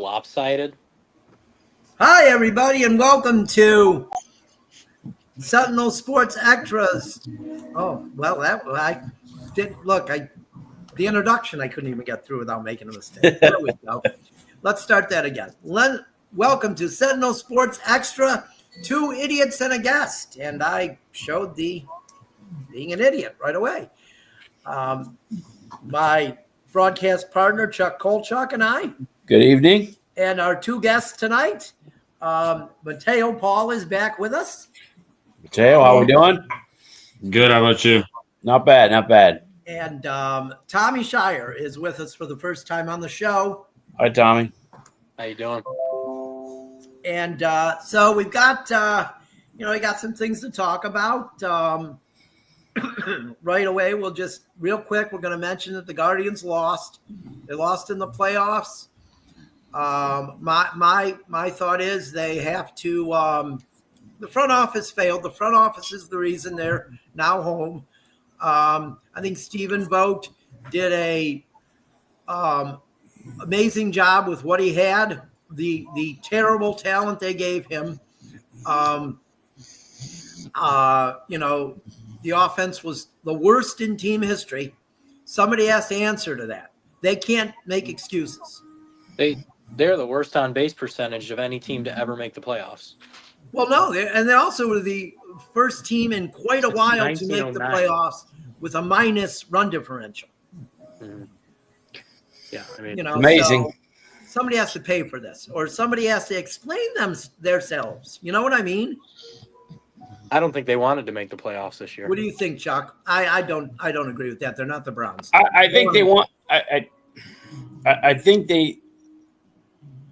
lopsided. Hi, everybody, and welcome to Sentinel Sports Extras. Oh, well, the introduction I couldn't even get through without making a mistake. There we go. Let's start that again. Welcome to Sentinel Sports Extra, 2 idiots and a guest. And I showed being an idiot right away. My broadcast partner, Chuck Kulchock, and I. Good evening. And our 2 guests tonight, Mateo Paul is back with us. Mateo, how we doing? Good. How about you? Not bad, not bad. And Tommy Shirer is with us for the first time on the show. Hi, Tommy. How you doing? And so we've got, we got some things to talk about. Right away, we'll just real quick, we're going to mention that the Guardians lost. They lost in the playoffs. My thought is they have to. The front office failed. The front office is the reason they're now home. I think Stephen Vogt did a amazing job with what he had. The terrible talent they gave him. The offense was the worst in team history. Somebody has to answer to that. They can't make excuses. They're the worst on base percentage of any team to ever make the playoffs. Well, no, they also were the first team in quite a while to make the playoffs with a minus run differential. Mm-hmm. Yeah, I mean, amazing. So somebody has to pay for this, or somebody has to explain themselves. You know what I mean? I don't think they wanted to make the playoffs this year. What do you think, Chuck? I don't agree with that. They're not the Browns. I think they want. I think they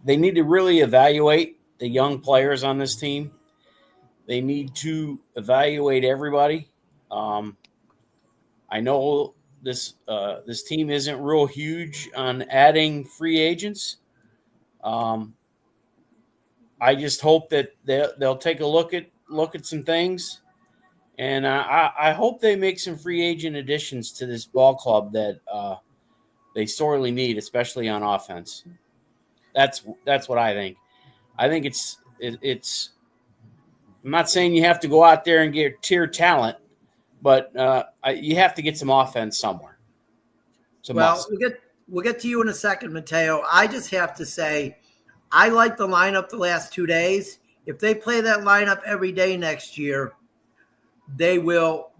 need to really evaluate the young players on this team. They need to evaluate everybody. I know this team isn't real huge on adding free agents. I just hope that they'll take a look at some things, and I hope they make some free agent additions to this ball club that they sorely need, especially on offense. That's what I think. I think it's. I'm not saying you have to go out there and get tier talent, but you have to get some offense somewhere. We'll get to you in a second, Mateo. I just have to say, I like the lineup the last 2 days. If they play that lineup every day next year, they will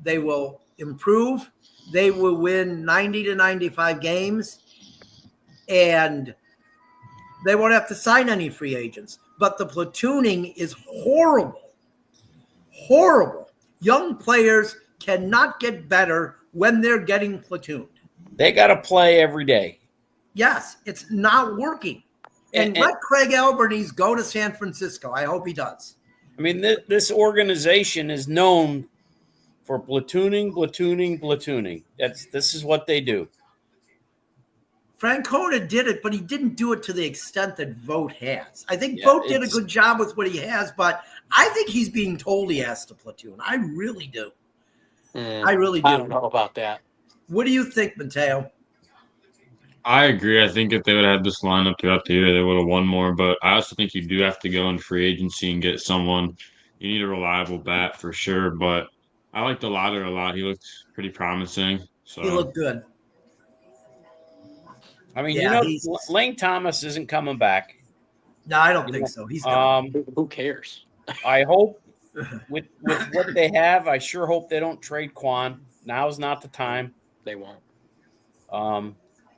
improve. They will win 90 to 95 games, and they won't have to sign any free agents. But the platooning is horrible. Horrible. Young players cannot get better when they're getting platooned. They got to play every day. Yes, it's not working. And let Craig Albertines go to San Francisco. I hope he does. I mean, this organization is known for platooning. This is what they do. Francona did it, but he didn't do it to the extent that Vogt has. I think Vogt did a good job with what he has, but I think he's being told he has to platoon. I really do. I really do. I don't know about that. What do you think, Mateo? I agree. I think if they would have had this lineup throughout the year, they would have won more. But I also think you do have to go in free agency and get someone. You need a reliable bat for sure. But I like the latter a lot. He looked pretty promising. So he looked good. I mean, Lane Thomas isn't coming back. No, I don't think so. He's gone. Who cares? I hope with what they have, I sure hope they don't trade Quan. Now's not the time. They won't.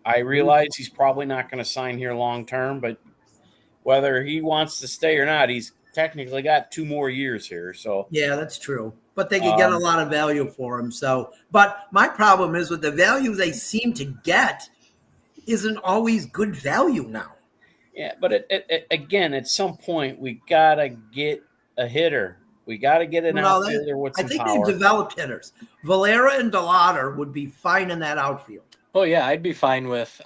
I realize he's probably not going to sign here long term, but whether he wants to stay or not, he's technically got 2 more years here. So yeah, that's true. But they could get a lot of value for him. So, but my problem is with the value they seem to get isn't always good value now. Yeah, but again, at some point, we got to get a hitter. We got to get an outfielder with some power. I think they developed hitters. Valera and DeLauder would be fine in that outfield. Oh yeah, I'd be fine with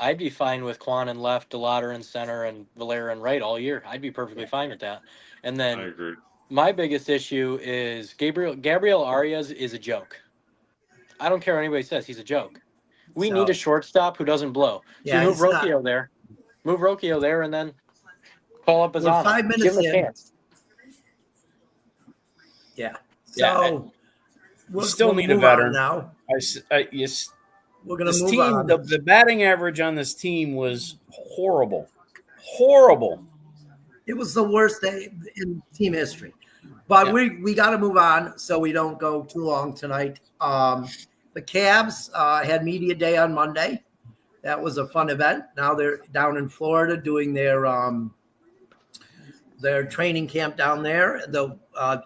Quan in left, DeLauder in center, and Valera in right all year. I'd be perfectly fine with that. And then I agree. My biggest issue is Gabriel Arias is a joke. I don't care what anybody says. He's a joke. We need a shortstop who doesn't blow. So move Rocchio there. Move Rocchio there, and then Call up his We're honor. 5 minutes Give him a in. chance. Yeah. Yeah, So You still need a move on veteran. now. Yes, We're going to this move team, on. the batting average on this team was horrible. Horrible. It was the worst day in team history. But Yeah. we got to move on so we don't go too long tonight. The Cavs had media day on Monday. That was a fun event. Now they're down in Florida doing their training camp down there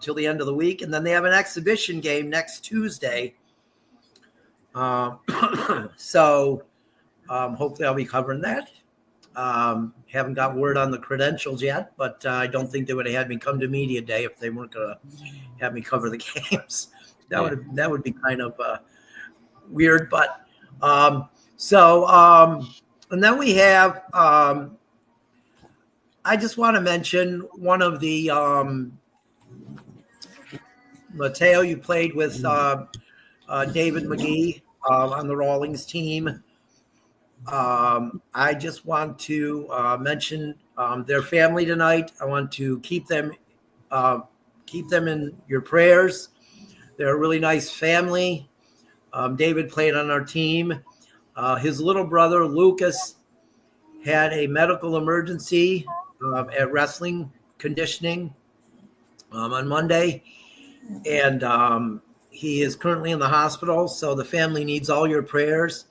till the end of the week, and then they have an exhibition game next Tuesday. So hopefully I'll be covering that. Haven't got word on the credentials yet, but I don't think they would have had me come to media day if they weren't going to have me cover the games. That would be kind of weird, but and then we have I just want to mention one of the Mateo, you played with David McGee on the Rawlings team. I just want to mention their family tonight. I want to keep them in your prayers. They're a really nice family. David played on our team. His little brother, Lucas, had a medical emergency at wrestling conditioning on Monday. And he is currently in the hospital. So the family needs all your prayers.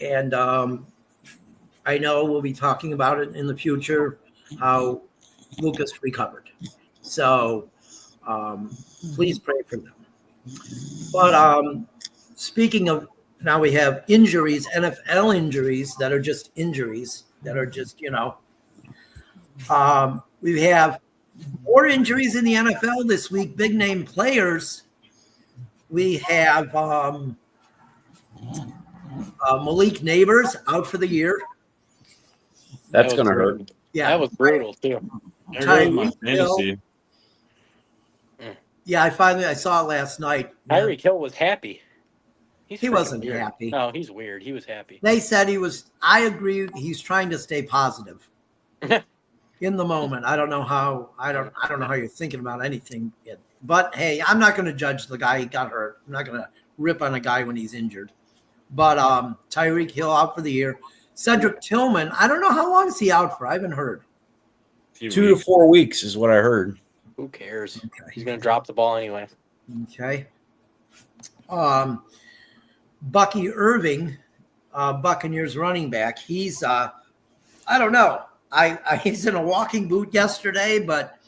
And I know we'll be talking about it in the future, how Lucas recovered. So please pray for them. But speaking of, now we have injuries, NFL injuries that are just injuries, that are just, we have 4 injuries in the NFL this week, big name players. We have Malik Neighbors out for the year. That's going to hurt. Yeah, that was brutal too. There goes my Tyreek fantasy. Yeah, I saw it last night. Tyreek Hill was happy. He freaking wasn't weird. happy. No, he's weird. He was happy. They said he was. I agree. He's trying to stay positive in the moment. I don't know how. I don't know how you're thinking about anything yet. But hey, I'm not going to judge the guy. He got hurt. I'm not going to rip on a guy when he's injured. But Tyreek Hill out for the year. Cedric Tillman. I don't know how long is he out for. I haven't heard. 2 to 4 weeks is what I heard. Who cares? Okay. He's going to drop the ball anyway. Okay. Bucky Irving, Buccaneers running back. He's I don't know. He's in a walking boot yesterday, but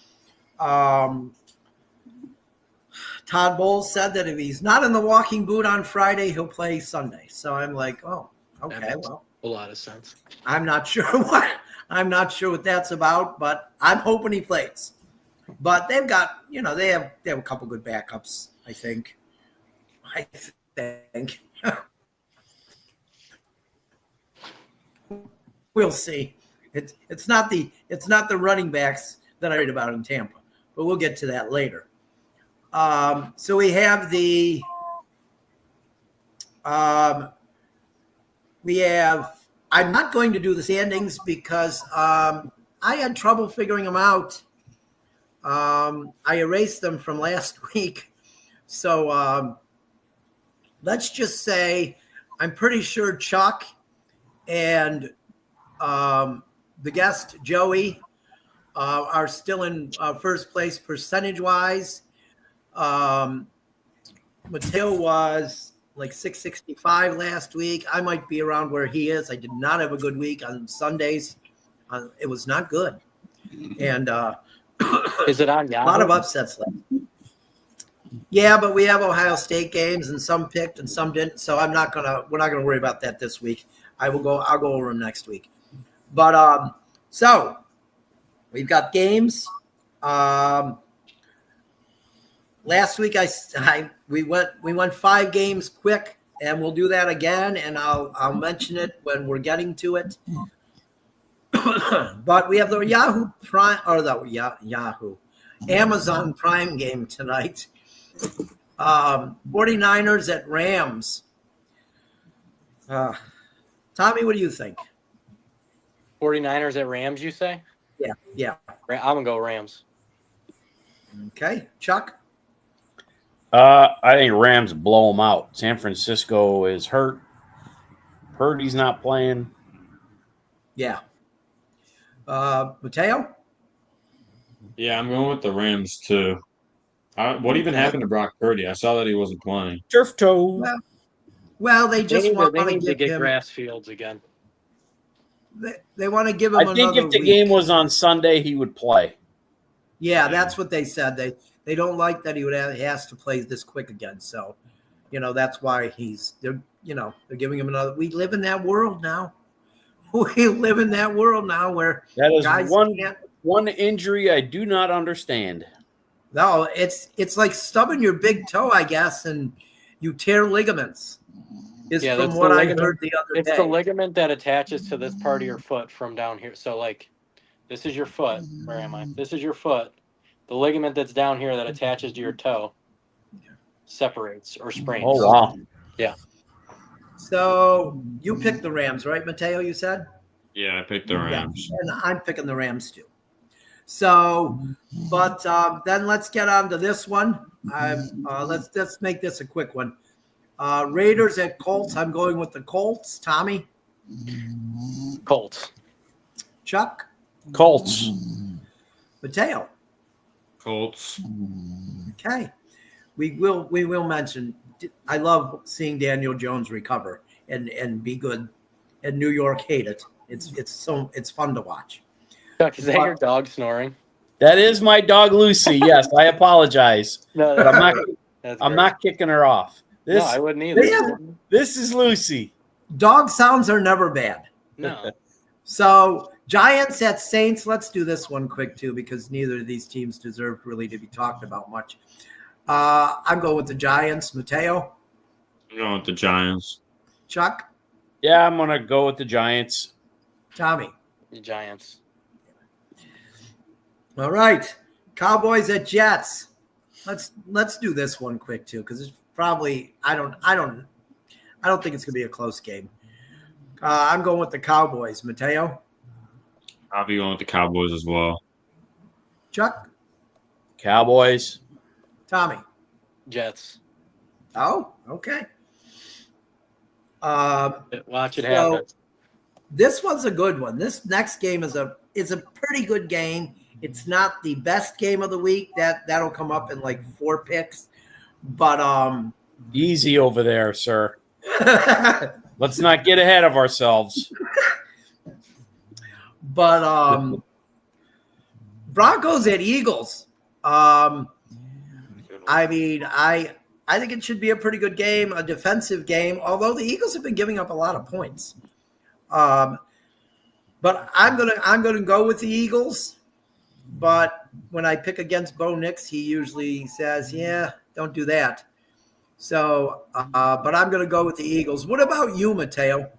Todd Bowles said that if he's not in the walking boot on Friday, he'll play Sunday. So I'm like, oh, okay, well, A lot of sense. I'm not sure what that's about, but I'm hoping he plays. But they've got, they have a couple good backups, I think. We'll see. It's not the running backs that I read about in Tampa, but we'll get to that later. So we have I'm not going to do the standings because I had trouble figuring them out. I erased them from last week. So let's just say I'm pretty sure Chuck and the guest, Joey, are still in first place percentage-wise. Mateo was like 665 last week. I might be around where he is. I did not have a good week on Sundays. It was not good. And is it on Yahoo? A lot of upsets left. Yeah, but we have Ohio State games, and some picked and some didn't. So we're not gonna worry about that this week. I'll go over them next week. But so we've got games. Last week we went 5 games quick, and we'll do that again, and I'll mention it when we're getting to it. But we have the Yahoo Prime or the Yahoo Amazon Prime game tonight. 49ers at Rams. Tommy, what do you think? 49ers at Rams, you say? Yeah. I'm gonna go Rams. Okay, Chuck. I think Rams blow them out. San Francisco is hurt. Purdy's not playing. Yeah. Mateo. Yeah, I'm going with the Rams too. What even Okay. happened to Brock Purdy? I saw that he wasn't playing. Turf toe. Well, they just want They to need to give get him. grass fields again. They want to give him I think another if the week. game was on Sunday, he would play. Yeah, that's what they said. They don't like that he has to play this quick again. So, that's why they're giving him another. We live in that world now. We live in that world now where That is guys can't. one injury I do not understand. No, it's like stubbing your big toe, I guess, and you tear ligaments. Yeah, From that's what the I ligament. heard the other It's day. the ligament that attaches to this part of your foot from down here. So like, this is your foot. Where am I? This is your foot. The ligament that's down here that attaches to your toe separates or sprains. Oh wow! Yeah. So you picked the Rams, right, Mateo? You said. Yeah, I picked the Rams. And I'm picking the Rams too. So, but then let's get on to this one. Let's make this a quick one. Raiders at Colts. I'm going with the Colts. Tommy, Colts. Chuck, Colts. Mateo. Colts. Okay, we will mention. I love seeing Daniel Jones recover and be good, and New York hate it. It's fun to watch. Chuck, is that your dog snoring? That is my dog Lucy. Yes, I apologize, No, but that's I'm great. not kicking her off. No, I wouldn't either. This is Lucy. Dog sounds are never bad. No. So Giants at Saints. Let's do this one quick too, because neither of these teams deserve really to be talked about much. I'm going with the Giants. Mateo, I'm going with the Giants. Chuck, Yeah, I'm gonna go with the Giants. Tommy. The Giants. All right, Cowboys at Jets. Let's do this one quick too, because it's probably I don't think it's gonna be a close game. I'm going with the Cowboys. Mateo, I'll be going with the Cowboys as well. Chuck, Cowboys. Tommy. Jets. Oh, okay. Watch it happen. This one's a good one. This next game is a pretty good game. It's not the best game of the week. That'll come up in like 4 picks. But Easy over there, sir. Let's not get ahead of ourselves. But Broncos at Eagles. I mean, I think it should be a pretty good game, a defensive game, although the Eagles have been giving up a lot of points. But I'm gonna go with the Eagles. But when I pick against Bo Nix, he usually says, "Yeah, don't do that." So, but I'm gonna go with the Eagles. What about you, Mateo?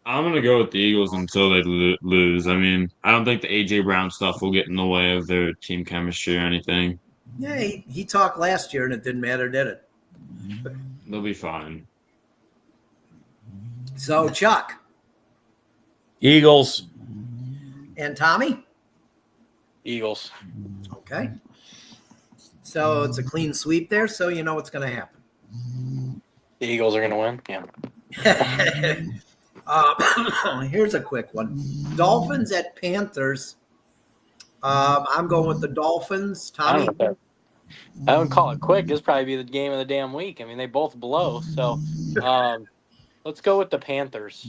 I'm going to go with the Eagles until they lose. I mean, I don't think the A.J. Brown stuff will get in the way of their team chemistry or anything. Yeah, he talked last year and it didn't matter, did it? They'll be fine. So, Chuck Eagles. and Tommy? Eagles. Okay. So it's a clean sweep there, so you know what's going to happen. The Eagles are going to win. Yeah. Here's a quick one. Dolphins at Panthers. I'm going with the Dolphins. Tommy? I wouldn't call it quick. This probably be the game of the damn week. I mean, they both blow. So let's go with the Panthers.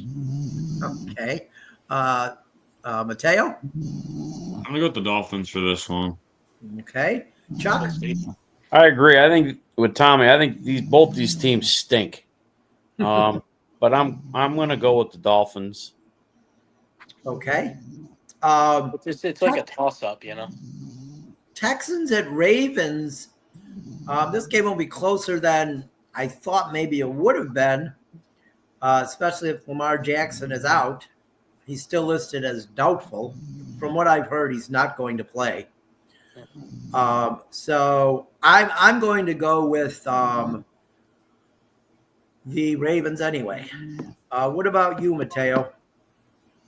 Okay. Mateo? I'm going to go with the Dolphins for this one. Okay. Chuck? I agree. I think with Tommy, I think both these teams stink. But I'm going to go with the Dolphins. Okay. It's like a toss-up, you know? Texans at Ravens. This game will be closer than I thought maybe it would have been, especially if Lamar Jackson is out. He's still listed as doubtful. From what I've heard, he's not going to play. So I'm going to go with the Ravens anyway. What about you, Mateo?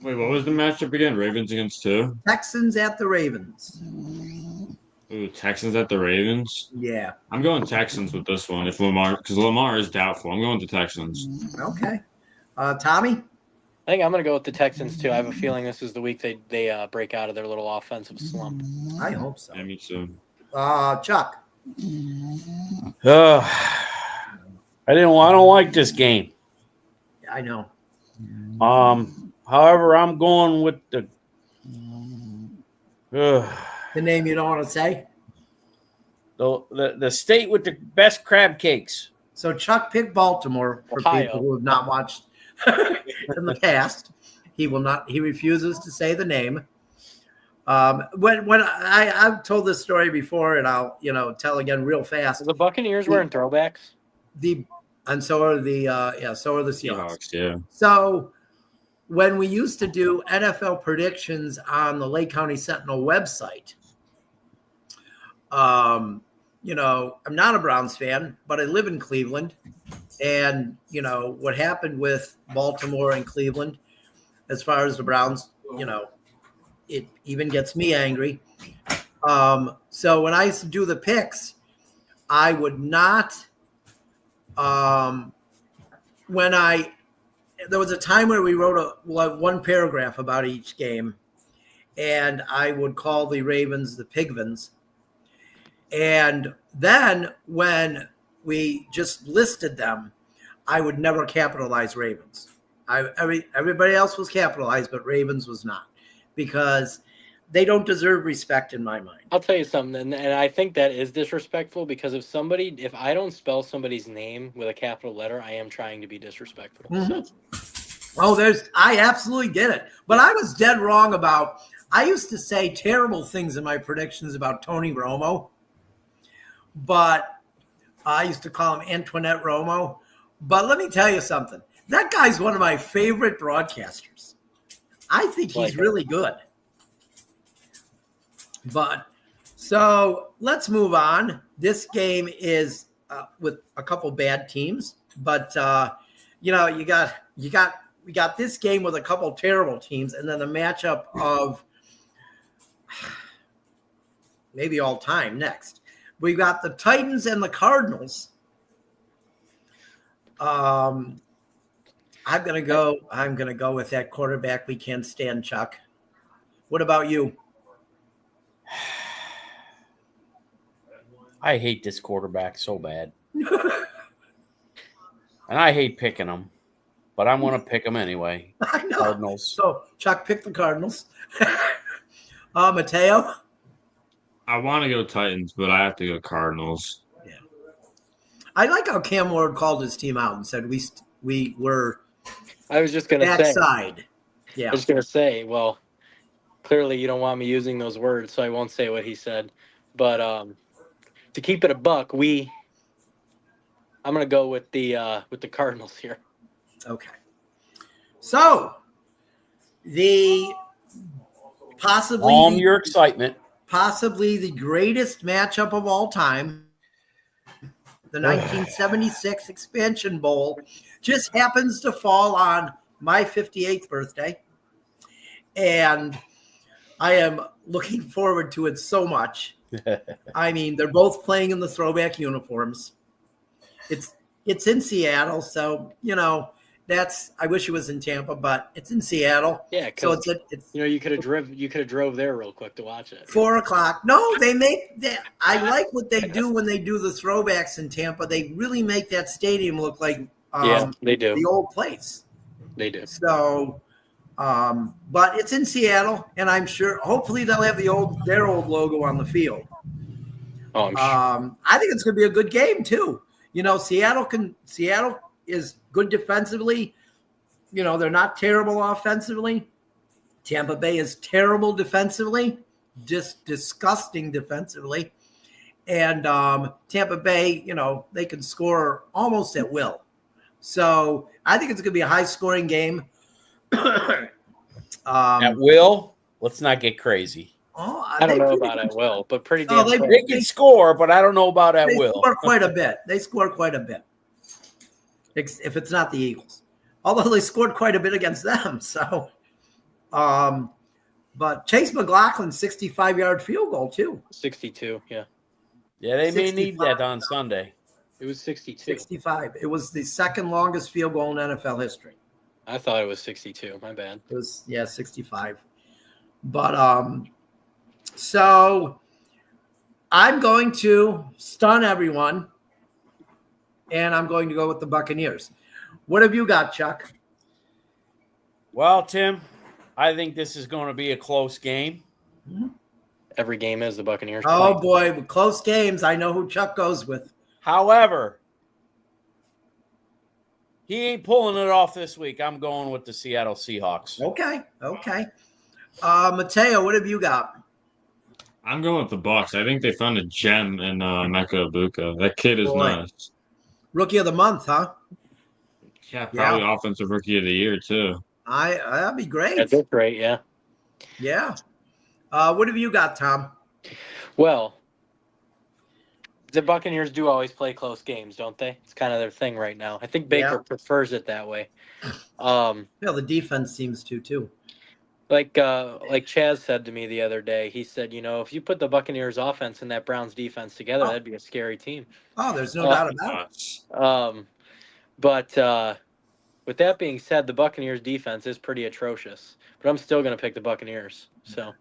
Wait, what was the matchup again? Ravens against who? Texans at the Ravens. Ooh, Texans at the Ravens. Yeah. I'm going Texans with this one. If Lamar, because Lamar is doubtful, I'm going to Texans. Okay. Tommy? I think I'm going to go with the Texans too. I have a feeling this is the week they break out of their little offensive slump. I hope so. Yeah, me too. Chuck? I don't like this game. I know. However, I'm going with the The name you don't want to say? the state with the best crab cakes. So Chuck picked Baltimore for Ohio. people who have not watched in the past. He will not. He refuses to say the name. When I've told this story before, and I'll tell again real fast. Are the Buccaneers wearing throwbacks? And so are the Seahawks. Seahawks, yeah. So when we used to do NFL predictions on the Lake County Sentinel website, I'm not a Browns fan, but I live in Cleveland. And, what happened with Baltimore and Cleveland, as far as the Browns, it even gets me angry. So when I used to do the picks, I would not there was a time where we wrote one paragraph about each game, and I would call the Ravens the Pigvins. And then when we just listed them, I would never capitalize Ravens. Everybody else was capitalized, but Ravens was not, because they don't deserve respect in my mind. I'll tell you something, and I think that is disrespectful, because if I don't spell somebody's name with a capital letter, I am trying to be disrespectful. Mm-hmm. I absolutely get it. But I was dead wrong I used to say terrible things in my predictions about Tony Romo, but I used to call him Antoinette Romo. But let me tell you something. That guy's one of my favorite broadcasters. I think he's really good. But so let's move on. This game is with a couple bad teams, but we got this game with a couple terrible teams, and then the matchup of maybe all time next. We've got the Titans and the Cardinals. I'm gonna go with that quarterback we can't stand, Chuck. What about you? I hate this quarterback so bad. And I hate picking them, but I'm going to pick them anyway. I know. Cardinals. So Chuck picked the Cardinals. Mateo? I want to go Titans, but I have to go Cardinals. Yeah. I like how Cam Ward called his team out and said we were I was just going to say. backside. Yeah. I was going to say, well, clearly you don't want me using those words, so I won't say what he said. But to keep it a buck, I'm going to go with the Cardinals here. Okay. So Calm your excitement. Possibly the greatest matchup of all time, the 1976 Expansion Bowl, just happens to fall on my 58th birthday. And I am looking forward to it so much. I mean, they're both playing in the throwback uniforms. It's in Seattle, so I wish it was in Tampa, but it's in Seattle. Yeah, so it's you could have drove there real quick to watch it. 4:00. No, they make that. I like what they do when they do the throwbacks in Tampa. They really make that stadium look like they do. The old place. They do. So, but it's in Seattle, and I'm sure. Hopefully, they'll have their old logo on the field. Oh, I'm sure. I think it's going to be a good game too. Seattle is good defensively. They're not terrible offensively. Tampa Bay is terrible defensively, just disgusting defensively. And Tampa Bay, they can score almost at will. So I think it's going to be a high-scoring game. At will? Let's not get crazy. I don't know about at will, but pretty damn they can score, but I don't know about at will. They score quite a bit. They score quite a bit. If it's not the Eagles. Although they scored quite a bit against them. So, But Chase McLaughlin's 65-yard field goal too. 62. Yeah, Yeah, they may need 65. that on Sunday. it was 62. 65. It was the second longest field goal in NFL history. I thought it was 62. My bad. It was 65. But so I'm going to stun everyone, and I'm going to go with the Buccaneers. What have you got, Chuck? Well, Tim, I think this is going to be a close game. Every game is the Buccaneers. Oh play. boy, with close games. I know who Chuck goes with. However, he ain't pulling it off this week. I'm going with the Seattle Seahawks. Okay. Mateo, what have you got? I'm going with the Bucks. I think they found a gem in Mecca Ibuka. That kid is Boy. nuts. Rookie of the month, huh? Yeah, probably offensive rookie of the year too. That'd be great. That's great. Yeah. Yeah. What have you got, Tom? Well, the Buccaneers do always play close games, don't they? It's kind of their thing right now. I think Baker prefers it that way. The defense seems to too. Like Chaz said to me the other day, he said, if you put the Buccaneers offense and that Browns defense together, that'd be a scary team. Oh, there's no doubt about it. But with that being said, the Buccaneers defense is pretty atrocious. But I'm still going to pick the Buccaneers. So,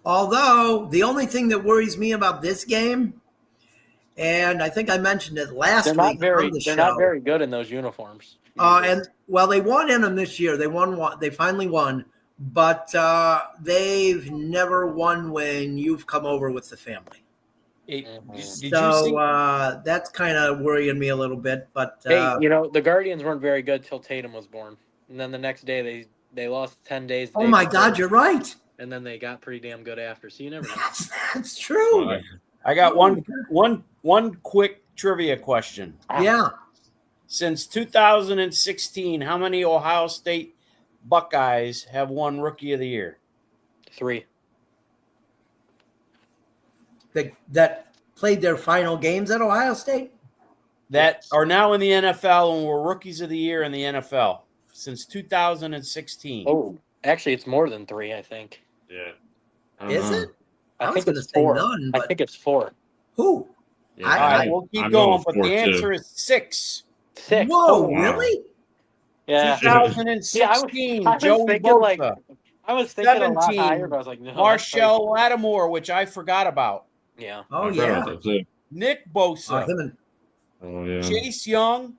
although the only thing that worries me about this game, and I think I mentioned it last week on the show, not very good in those uniforms. And they won in them this year. They finally won, but they've never won when you've come over with the family. Did you see? That's kind of worrying me a little bit. But hey, the Guardians weren't very good till Tatum was born, and then the next day they lost 10 days. Oh my God, you're right. And then they got pretty damn good after. So you never know. That's true. I got one quick trivia question. Yeah. Since 2016, how many Ohio State Buckeyes have won Rookie of the Year? 3. That played their final games at Ohio State? That are now in the NFL and were Rookies of the Year in the NFL since 2016. Oh, actually, it's more than 3, I think. Yeah. Is it? I was think gonna it's say 4. none, but I think it's 4. who? Yeah. All right, we'll keep I'm going, going but for the two. answer is 6. 6. Whoa, Oh, wow. really? yeah. 2016, I was Joey thinking Bosa. I was thinking a lot 17, higher, but I was like, no. Marshall Lattimore, which I forgot about. Yeah. Oh, I forgot yeah. about that too. Nick Bosa, Him and Oh yeah. Chase Young,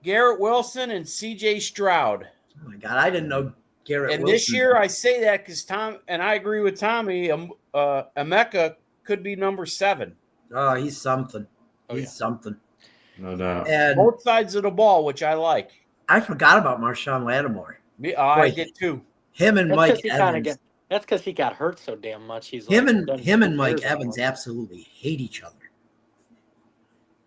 Garrett Wilson, and C.J. Stroud. oh my God, I didn't know Garrett And Wilson. this year, I say that because Tom and I agree with Tommy. Emeka could be number 7. Oh, he's something. Oh, He's yeah. something. No doubt. And Both sides of the ball, which I like. I forgot about Marshawn Lattimore. I Wait. did too. Him and Mike Evans. That's because he got hurt so damn much. He's Him like, and done him and 2 Mike years Evans anymore. absolutely hate each other.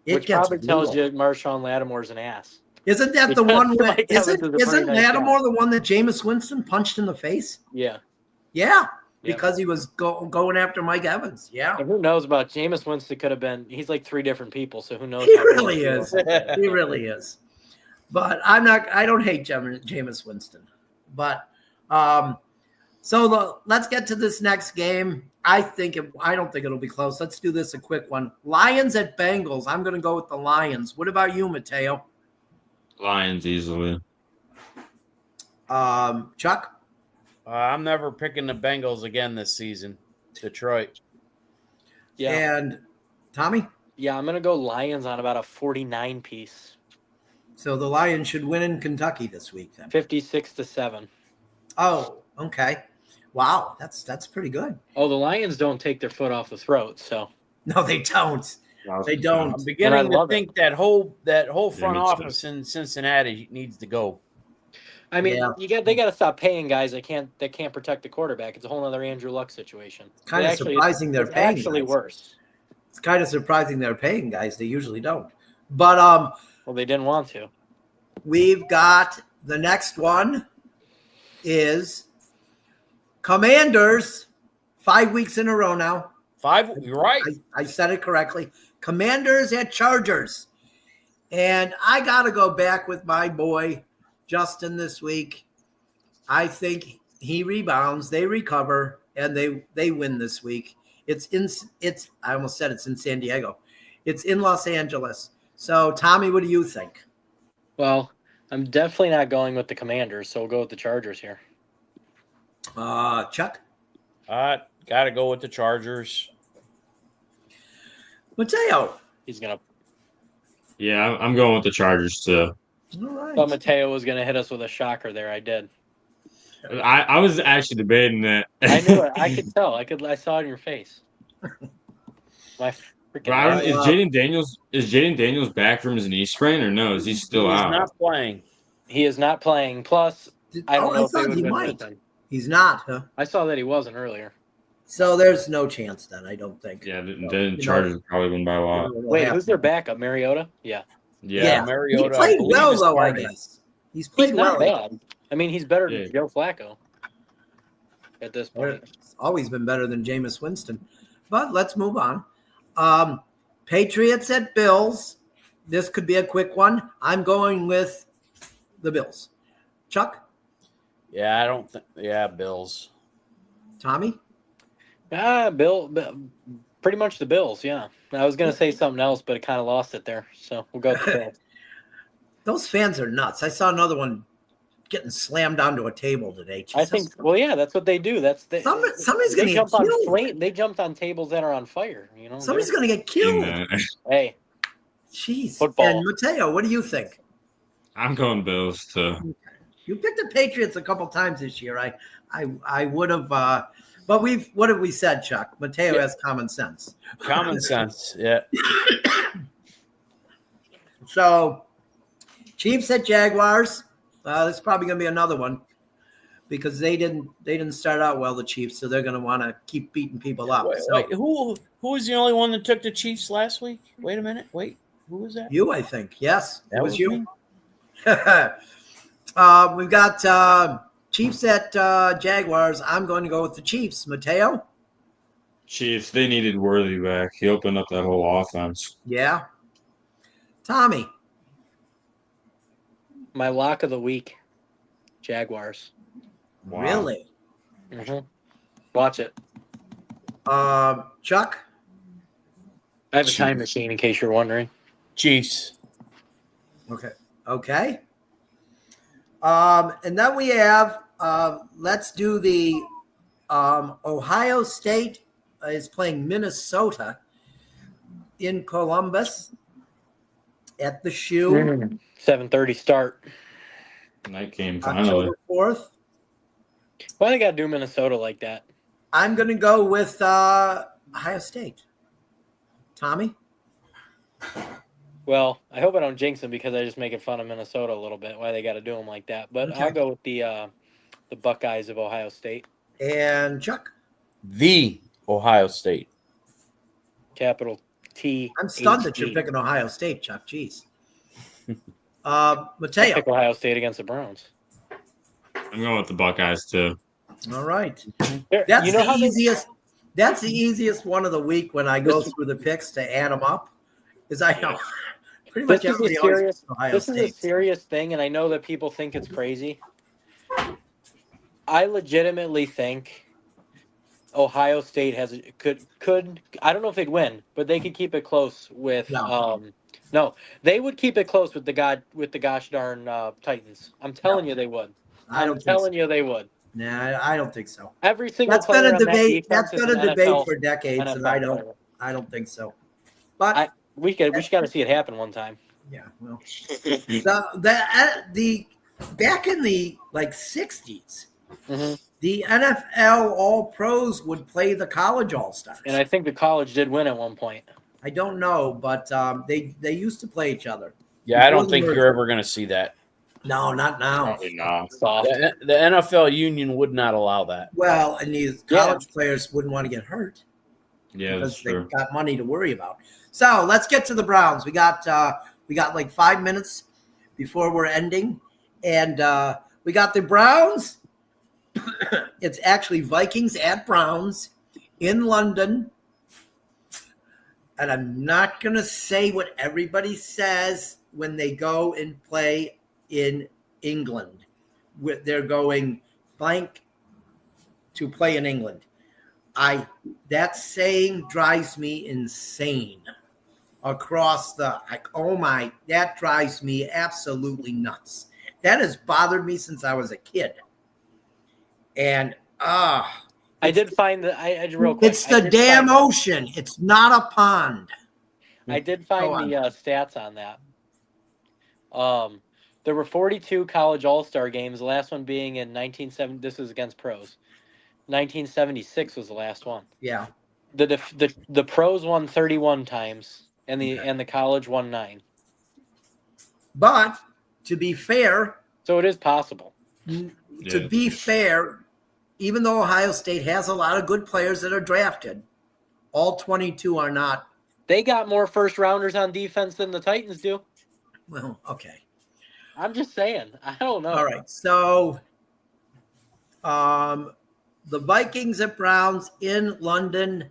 Which probably tells you Marshawn Lattimore's an ass. Isn't that the Because one where Mike Evans is a pretty isn't nice Lattimore the one that Jameis Winston punched in the face? Yeah. Yeah, Yeah. because he was going after Mike Evans. Yeah, And who knows about Jameis Winston? Could have been. He's like 3 different people. So who knows? he how really he is. was. He really is. But I don't hate Jameis Winston. But let's get to this next game. I don't think it'll be close. Let's do this a quick one. Lions at Bengals. I'm going to go with the Lions. What about you, Mateo? Lions easily. Chuck? I'm never picking the Bengals again this season. Detroit. Yeah. And Tommy? Yeah, I'm gonna go Lions on about a 49 piece. So the Lions should win in Kentucky this week then. 56-7. Oh, okay. Wow, that's pretty good. Oh, the Lions don't take their foot off the throat. So No, they don't. They don't. I'm beginning to love think that whole front me too. office in Cincinnati needs to go. I mean, Yeah. they got to stop paying guys that can't protect the quarterback. It's a whole other Andrew Luck situation. Kind of surprising they're it's paying actually guys. worse. It's kind of surprising they're paying guys. They usually don't. But Well, they didn't want to. we've got the next one is Commanders, 5 weeks in a row now. 5, you're right. I said it correctly. Commanders at Chargers. And I got to go back with my boy, Justin, this week. I think He rebounds, they recover, and they win this week. I almost said it's in San Diego. It's in Los Angeles. So, Tommy, what do you think? Well, I'm definitely not going with the Commanders, so we'll go with the Chargers here. Chuck? Got to go with the Chargers. Mateo? He's going to. Yeah, I'm going with the Chargers too. All right. Thought Mateo was going to hit us with a shocker there. I did. I was actually debating that. I knew it. I could tell. I saw it in your face. My freaking. Is Jaden Daniels back from his knee sprain or no? Is he still out? He's not playing. He is not playing. Plus, I don't know if they would he have might. been with him. He's not, huh? I saw that he wasn't earlier. So there's no chance then, I don't think. Yeah, then Chargers probably win by a lot. Wait, who's their backup? Mariota? Yeah. Yeah, Mariota. He played well, though, I guess. He's played He's well. not bad. I mean, he's better than Joe Flacco at this point. It's always been better than Jameis Winston. But let's move on. Patriots at Bills. This could be a quick one. I'm going with the Bills. Chuck? Yeah, I don't think. Yeah, Bills. Tommy? Bill, pretty much the Bills, yeah. I was going to say something else, but it kind of lost it there. So we'll go with the Bills. Those fans are nuts. I saw another one getting slammed onto a table today. Jesus. I think, well, yeah, that's what they do. Somebody's going to get killed. They jumped on tables that are on fire. You know, somebody's going to get killed. Hey. Jeez. Football. And Mateo, what do you think? I'm going Bills too. You picked the Patriots a couple times this year. I would have, but what have we said, Chuck? Mateo has common sense. Common sense, yeah. So, Chiefs at Jaguars. This is probably going to be another one because they didn't start out well, the Chiefs, so they're going to want to keep beating people up. Wait, who was the only one that took the Chiefs last week? Wait a minute. Wait, who was that? You, I think. Yes, that was you. Me? We've got Chiefs at Jaguars. I'm going to go with the Chiefs. Mateo? Chiefs, they needed Worthy back. He opened up that whole offense. Yeah. Tommy? My lock of the week, Jaguars. Wow. Really? Mm-hmm. Watch it. Chuck? I have a time machine in case you're wondering. Chiefs. Okay. And then we have, let's do the Ohio State is playing Minnesota in Columbus at the Shoe. 7:30 start. Night game finally. October 4th. Why they got to do Minnesota like that? I'm going to go with Ohio State. Tommy? Well, I hope I don't jinx them because I just making fun of Minnesota a little bit. Why they got to do them like that? But Okay. I'll go with the Buckeyes of Ohio State. And Chuck? The Ohio State. Capital T. I'm stunned that you're picking Ohio State, Chuck. Jeez. Mateo? Pick Ohio State against the Browns. I'm going with the Buckeyes too. All right. That's That's the easiest one of the week when I go through the picks to add them up. Because I know pretty much everybody always picks Ohio This State. is a serious thing, and I know that people think it's crazy. I legitimately think Ohio State could I don't know if they'd win, but they could keep it close with no, they would keep it close with the gosh darn Titans. I'm telling you they would. I'm telling you they would. Nah, I don't think so. Every single That's been a player on that debate. defense That's is been a an debate NFL for decades, and I don't think so. But we got to see it happen one time. yeah, well, the back in the 60s, Mm-hmm. the NFL All Pros would play the college All Stars. And I think the college did win at one point. I don't know, but they used to play each other. Yeah, I don't think you're ever going to see that. No, not now. Probably not. Soft. The NFL union would not allow that. Well, and these college players wouldn't want to get hurt. Yeah, that's Because they true. got money to worry about. So let's get to the Browns. We got like 5 minutes before we're ending, and we got the Browns. It's actually Vikings at Browns in London, and I'm not gonna say what everybody says when they go and play in England. They're going blank to play in England. That saying drives me insane across that drives me absolutely nuts. That has bothered me since I was a kid. And I did find that I real quick. It's the damn ocean. It's not a pond. I did find the stats on that. There were 42 college all-star games, the last one being in 1970. This was against pros. 1976 was the last one. Yeah. The pros won 31 times and the college won 9. But to be fair, so it is possible. To be fair, even though Ohio State has a lot of good players that are drafted, all 22 are not. They got more first rounders on defense than the Titans do. Well, okay. I'm just saying. I don't know. All right. So the Vikings at Browns in London,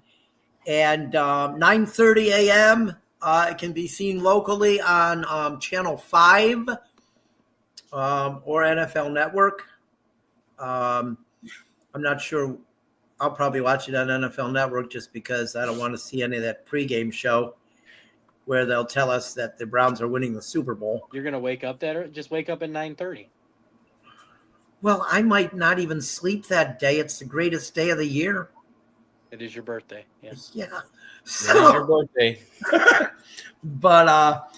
and 9:30 a.m. It can be seen locally on Channel 5 or NFL Network. I'm not sure. I'll probably watch it on NFL Network just because I don't want to see any of that pregame show where they'll tell us that the Browns are winning the Super Bowl. You're going to wake up just wake up at 9:30. Well, I might not even sleep that day. It's the greatest day of the year. It is your birthday. Yeah. Yeah. So, it is your birthday. But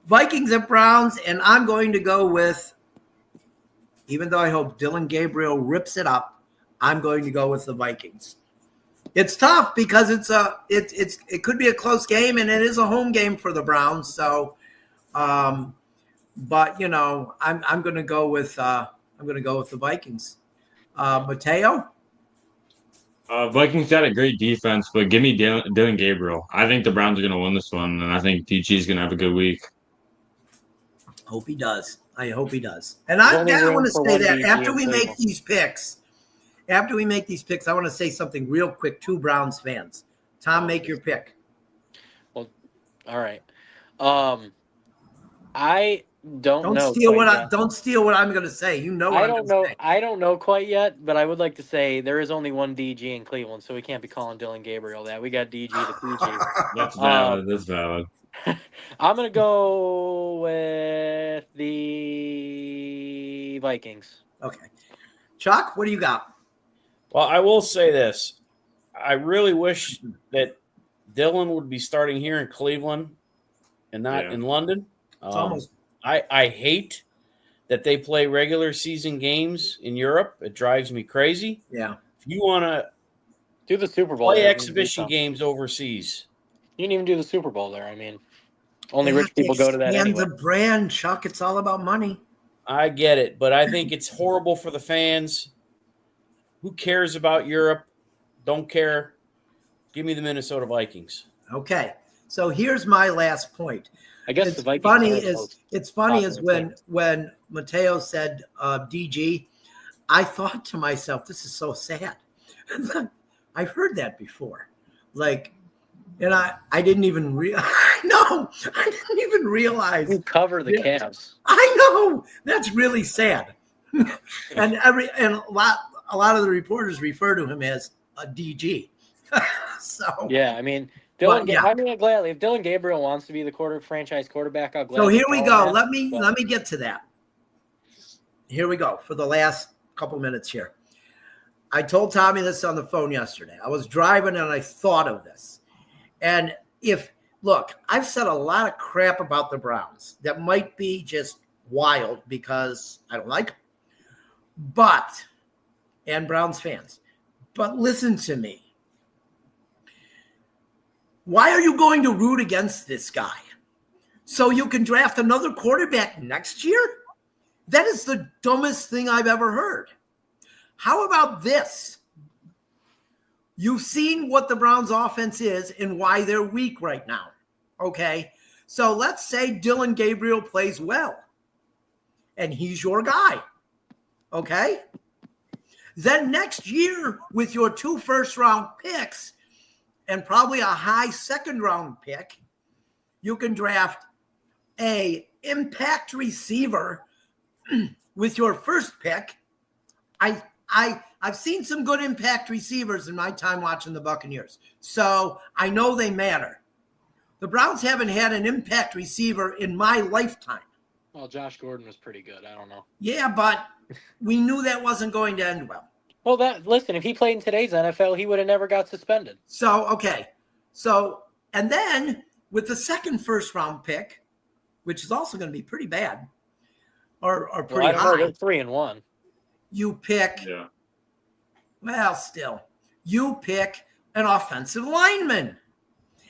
Vikings at Browns, and I'm going to go with, even though I hope Dylan Gabriel rips it up, I'm going to go with the Vikings. It's tough because it could be a close game, and it is a home game for the Browns. So, but I'm going to go with the Vikings. Mateo? Vikings got a great defense, but give me Dylan Gabriel. I think the Browns are going to win this one, and I think DG is going to have a good week. Hope he does. I hope he does. And I want to say that after we make these picks, I want to say something real quick to Browns fans. Tom, make your pick. Well, all right. I don't know. Don't steal what I'm going to say. You know what I'm going to say. I don't know quite yet, but I would like to say there is only one DG in Cleveland, so we can't be calling Dylan Gabriel that. We got DG the PG. That's valid. That's valid. I'm going to go with the Vikings. Okay. Chuck, what do you got? Well, I will say this. I really wish that Dylan would be starting here in Cleveland and not in London. It's almost. I hate that they play regular season games in Europe. It drives me crazy. Yeah. If you want to do the Super Bowl, play exhibition games overseas. You didn't even do the Super Bowl there. I mean, only rich people go to that anyway. And the brand, Chuck, it's all about money. I get it, but I think it's horrible for the fans. Who cares about Europe? Don't care. Give me the Minnesota Vikings. Okay. So here's my last point. I guess the Vikings. It's funny is when Mateo said DG, I thought to myself, this is so sad. I've heard that before. And I didn't even I didn't even realize. Who cover the Cavs? I know. That's really sad. and a lot of the reporters refer to him as a DG. So yeah, I mean, gladly. If Dylan Gabriel wants to be the franchise quarterback, I'll gladly. So here we go. Let me get to that. Here we go for the last couple minutes here. I told Tommy this on the phone yesterday. I was driving and I thought of this. And I've said a lot of crap about the Browns that might be just wild because I don't like them. And Browns fans. But listen to me. Why are you going to root against this guy? So you can draft another quarterback next year? That is the dumbest thing I've ever heard. How about this? You've seen what the Browns offense is and why they're weak right now. Okay. So let's say Dylan Gabriel plays well and he's your guy. Okay. Then next year with your 2 first-round picks and probably a high second-round pick, you can draft a impact receiver with your first pick. I I've seen some good impact receivers in my time watching the Buccaneers, so I know they matter. The Browns haven't had an impact receiver in my lifetime. Well, Josh Gordon was pretty good. I don't know. Yeah, but we knew that wasn't going to end well. Well, listen, if he played in today's NFL, he would have never got suspended. So, okay. So, and then with the second first-round pick, which is also going to be pretty bad, or pretty high. They're 3-1. You pick, you pick an offensive lineman.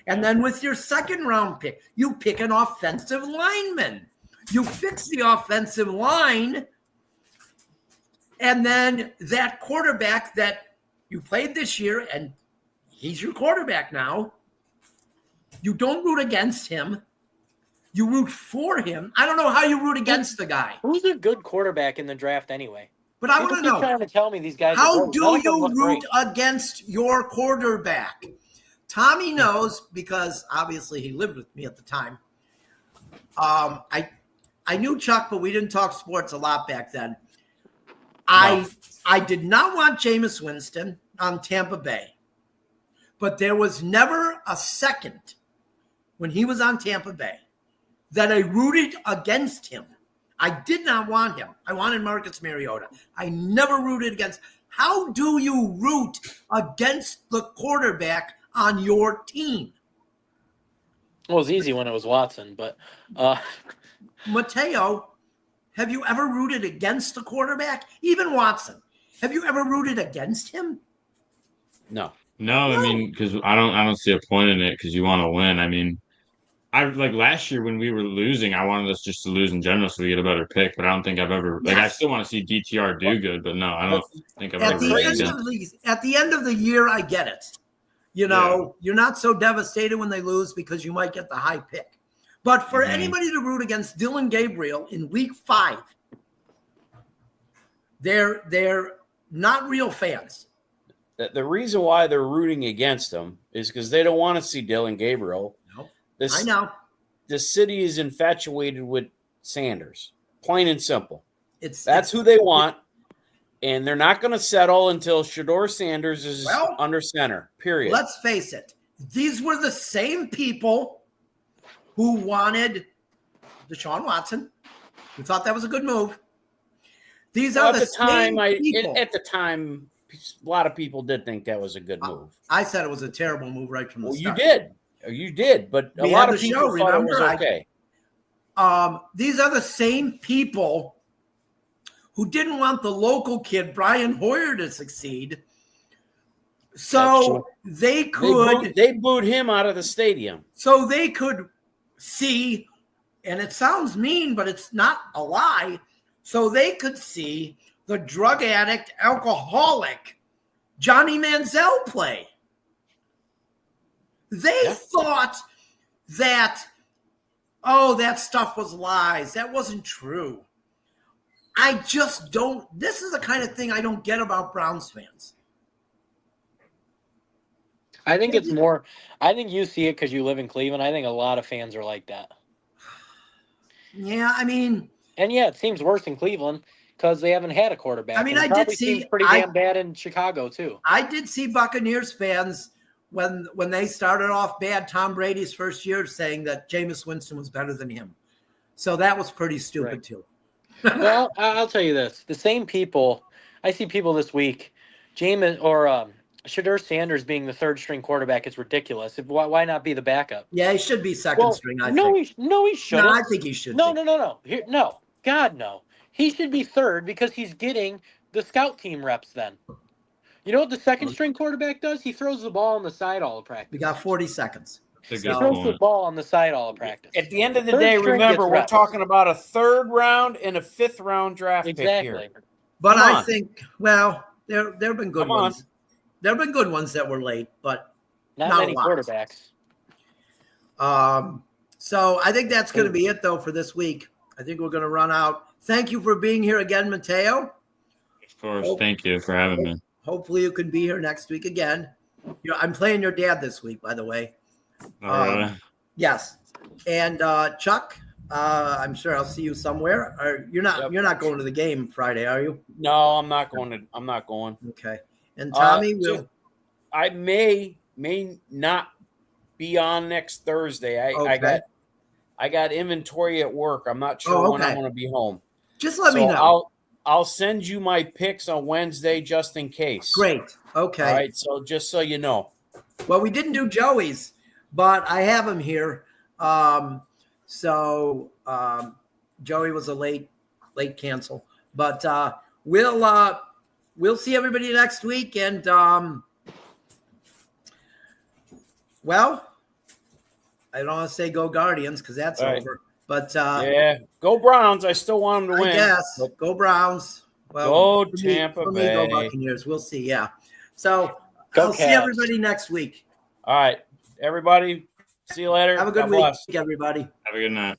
And then with your second round pick, you pick an offensive lineman. You fix the offensive line. And then that quarterback that you played this year, and he's your quarterback now, you don't root against him. You root for him. I don't know how you root against the guy. Who's a good quarterback in the draft anyway? But I want to know. Trying to tell me these guys. How do you root against your quarterback? Tommy knows because obviously he lived with me at the time. I knew Chuck, but we didn't talk sports a lot back then. I did not want Jameis Winston on Tampa Bay, but there was never a second when he was on Tampa Bay that I rooted against him. I did not want him. I wanted Marcus Mariota. I never rooted against. How do you root against the quarterback on your team? Well, it was easy when it was Watson, but Mateo, have you ever rooted against the quarterback? Even Watson. Have you ever rooted against him? No. No, I mean, because I don't see a point in it because you want to win. I mean, I like last year when we were losing, I wanted us just to lose in general so we get a better pick. But I don't think I've ever I still want to see DTR do good, but no, I don't think I've ever. At the end of the year, I get it. You know, you're not so devastated when they lose because you might get the high pick. But for anybody to root against Dylan Gabriel in week 5, they're not real fans. The reason why they're rooting against him is because they don't want to see Dylan Gabriel. Nope. I know. The city is infatuated with Sanders, plain and simple. That's who they want, and they're not going to settle until Shedeur Sanders is under center, period. Let's face it. These were the same people who wanted Deshaun Watson, who thought that was a good move. These are the same people. At the time, a lot of people did think that was a good move. I said it was a terrible move right from the start. You did, but a lot of people thought it was okay. These are the same people who didn't want the local kid, Brian Hoyer, to succeed. So they booed him out of the stadium. So they could see, and it sounds mean, but it's not a lie. So they could see the drug addict, alcoholic Johnny Manziel play. They thought that, that stuff was lies. That wasn't true. I just don't. This is the kind of thing I don't get about Browns fans. I think it's more. I think you see it because you live in Cleveland. I think a lot of fans are like that. Yeah, I mean. And it seems worse in Cleveland because they haven't had a quarterback. I mean, I did see pretty damn bad in Chicago too. I did see Buccaneers fans when they started off bad, Tom Brady's first year, saying that Jameis Winston was better than him. So that was pretty stupid too. Well, I'll tell you this: the same people. I see people this week, Jameis or Shedeur Sanders being the third string quarterback is ridiculous. Why not be the backup? Yeah, he should be second string. I think. He shouldn't. No, I think he should. No. No. God, no. He should be third because he's getting the scout team reps then. You know what the second string quarterback does? He throws the ball on the side all of practice. We got 40 seconds. He throws the ball on the side all of practice. At the end of the day, remember, we're talking about a third round and a fifth round draft pick here. But I think, there have been good ones. There have been good ones that were late, but not many quarterbacks. So I think that's going to be it, though, for this week. I think we're going to run out. Thank you for being here again, Mateo. Of course. Thank you for having me. Hopefully you can be here next week again. I'm playing your dad this week, by the way. All right. Yes. And Chuck, I'm sure I'll see you somewhere. Or you're not Yep. you're not going to the game Friday, are you? No, I'm not going. Okay. And Tommy will. I may not be on next Thursday. Okay. I got inventory at work. I'm not sure Oh, when I'm okay. going to be home. Just let me know. I'll send you my picks on Wednesday just in case. Great. Okay. All right. So just so you know. Well, we didn't do Joey's, but I have him here. Joey was a late cancel, but we'll see everybody next week. And well, I don't want to say go Guardians because that's All right. over. But yeah, go Browns. I still want them to win. Yes, go Browns. Go Well, Tampa for me, Bay. go Buccaneers. We'll see. Yeah. So Go I'll see Cavs. everybody next week. All right, everybody. See you later. Have a good God week, bless. everybody. Have a good night.